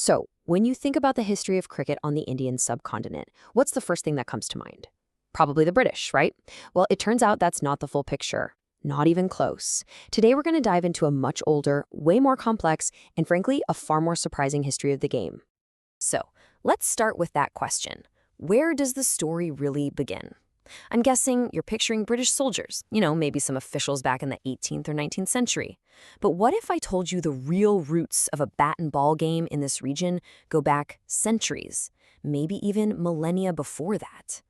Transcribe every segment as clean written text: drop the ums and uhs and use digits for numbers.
So, when you think about the history of cricket on the Indian subcontinent, what's the first thing that comes to mind? Probably the British, right? Well, it turns out that's not the full picture. Not even close. Today, we're going to dive into a much older, way more complex, and frankly, a far more surprising history of the game. So, let's start with that question. Where does the story really begin? I'm guessing you're picturing British soldiers, maybe some officials back in the 18th or 19th century. But what if I told you the real roots of a bat and ball game in this region go back centuries, maybe even millennia before that?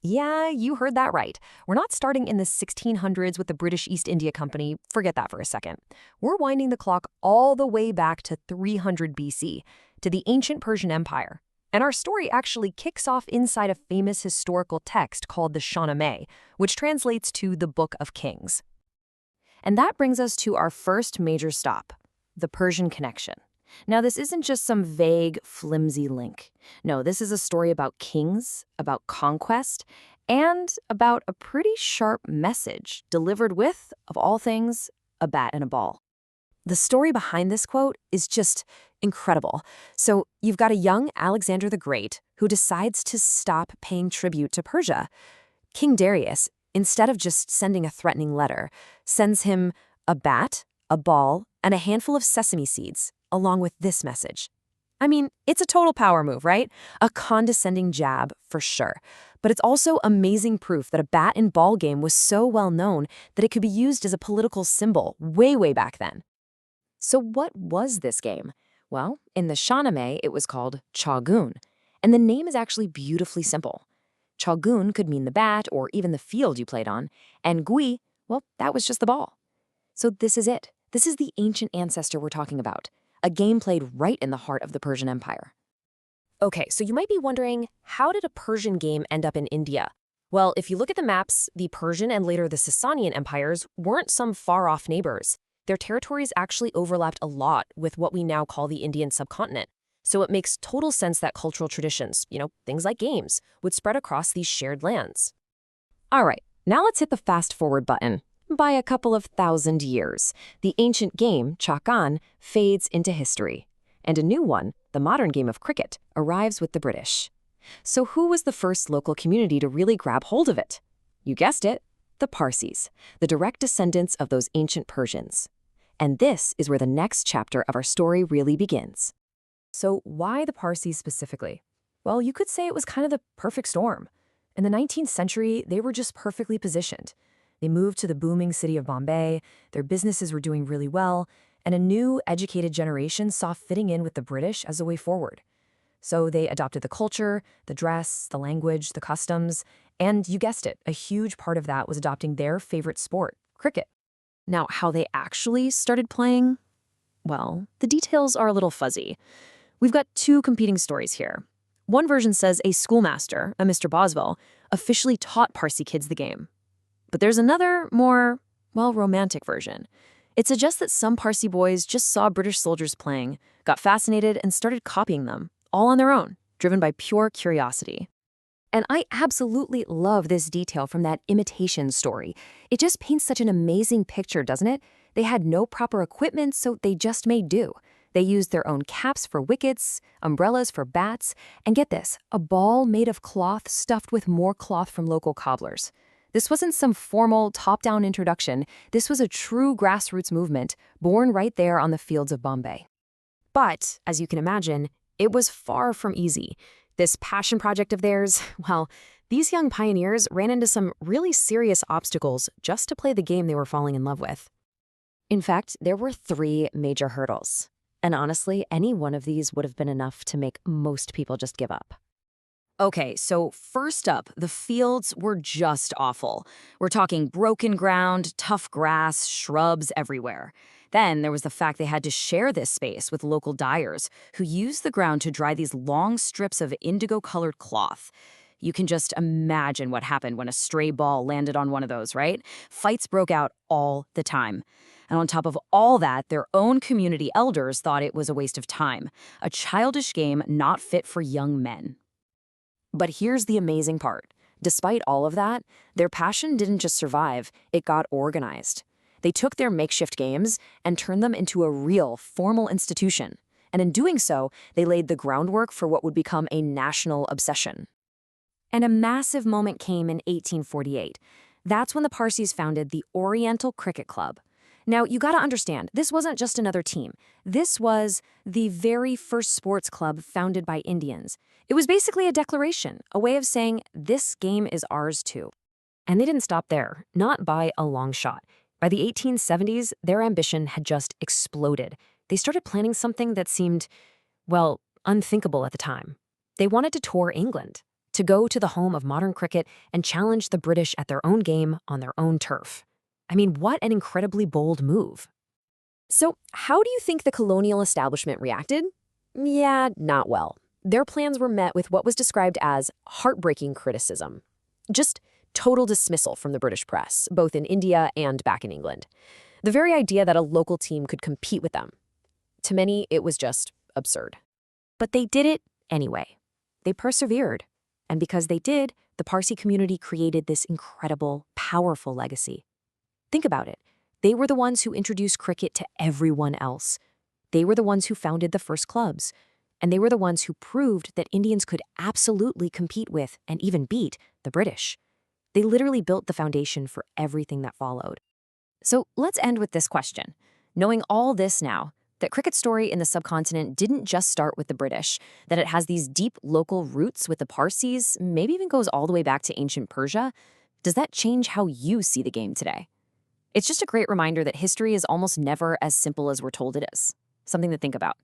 Yeah, you heard that right. We're not starting in the 1600s with the British East India Company. Forget that for a second. We're winding the clock all the way back to 300 BC, to the ancient Persian Empire. And our story actually kicks off inside a famous historical text called the Shahnameh, which translates to the Book of Kings. And that brings us to our first major stop, the Persian connection. Now, this isn't just some vague, flimsy link. No, this is a story about kings, about conquest, and about a pretty sharp message delivered with, of all things, a bat and a ball. The story behind this quote is just incredible. So you've got a young Alexander the Great who decides to stop paying tribute to Persia. King Darius, instead of just sending a threatening letter, sends him a bat, a ball, and a handful of sesame seeds, along with this message. I mean, it's a total power move, right? A condescending jab, for sure. But it's also amazing proof that a bat and ball game was so well known that it could be used as a political symbol way, way back then. So what was this game? Well, in the Shahnameh, it was called Chougan, and the name is actually beautifully simple. Chougan could mean the bat or even the field you played on, and Gooi, well, that was just the ball. So this is it. This is the ancient ancestor we're talking about, a game played right in the heart of the Persian Empire. Okay, so you might be wondering, how did a Persian game end up in India? Well, if you look at the maps, the Persian and later the Sasanian empires weren't some far-off neighbors. Their territories actually overlapped a lot with what we now call the Indian subcontinent. So it makes total sense that cultural traditions, things like games, would spread across these shared lands. All right, now let's hit the fast-forward button. By a couple of thousand years, the ancient game, Chougan, fades into history. And a new one, the modern game of cricket, arrives with the British. So who was the first local community to really grab hold of it? You guessed it, the Parsis, the direct descendants of those ancient Persians. And this is where the next chapter of our story really begins. So why the Parsis specifically? Well, you could say it was kind of the perfect storm. In the 19th century, they were just perfectly positioned. They moved to the booming city of Bombay, their businesses were doing really well, and a new, educated generation saw fitting in with the British as a way forward. So they adopted the culture, the dress, the language, the customs, and you guessed it, a huge part of that was adopting their favorite sport, cricket. Now, how they actually started playing? Well, the details are a little fuzzy. We've got two competing stories here. One version says a schoolmaster, a Mr. Boswell, officially taught Parsi kids the game. But there's another, more, romantic version. It suggests that some Parsi boys just saw British soldiers playing, got fascinated, and started copying them, all on their own, driven by pure curiosity. And I absolutely love this detail from that imitation story. It just paints such an amazing picture, doesn't it? They had no proper equipment, so they just made do. They used their own caps for wickets, umbrellas for bats, and get this, a ball made of cloth stuffed with more cloth from local cobblers. This wasn't some formal, top-down introduction. This was a true grassroots movement, born right there on the fields of Bombay. But, as you can imagine, it was far from easy. This passion project of theirs, well, these young pioneers ran into some really serious obstacles just to play the game they were falling in love with. In fact, there were 3 major hurdles. And honestly, any one of these would have been enough to make most people just give up. Okay, so first up, the fields were just awful. We're talking broken ground, tough grass, shrubs everywhere. Then there was the fact they had to share this space with local dyers who used the ground to dry these long strips of indigo-colored cloth. You can just imagine what happened when a stray ball landed on one of those, right? Fights broke out all the time. And on top of all that, their own community elders thought it was a waste of time, a childish game not fit for young men. But here's the amazing part. Despite all of that, their passion didn't just survive, it got organized. They took their makeshift games and turned them into a real, formal institution. And in doing so, they laid the groundwork for what would become a national obsession. And a massive moment came in 1848. That's when the Parsis founded the Oriental Cricket Club. Now, you gotta understand, this wasn't just another team. This was the very first sports club founded by Indians. It was basically a declaration, a way of saying, this game is ours too. And they didn't stop there, not by a long shot. By the 1870s, their ambition had just exploded. They started planning something that seemed, well, unthinkable at the time. They wanted to tour England, to go to the home of modern cricket and challenge the British at their own game on their own turf. I mean, what an incredibly bold move. So, how do you think the colonial establishment reacted? Yeah, not well. Their plans were met with what was described as heartbreaking criticism. Just total dismissal from the British press, both in India and back in England. The very idea that a local team could compete with them. To many, it was just absurd. But they did it anyway. They persevered. And because they did, the Parsi community created this incredible, powerful legacy. Think about it. They were the ones who introduced cricket to everyone else. They were the ones who founded the first clubs. And they were the ones who proved that Indians could absolutely compete with and even beat the British. They literally built the foundation for everything that followed. So let's end with this question. Knowing all this now, that cricket's story in the subcontinent didn't just start with the British, that it has these deep local roots with the Parsis, maybe even goes all the way back to ancient Persia, does that change how you see the game today? It's just a great reminder that history is almost never as simple as we're told it is. Something to think about.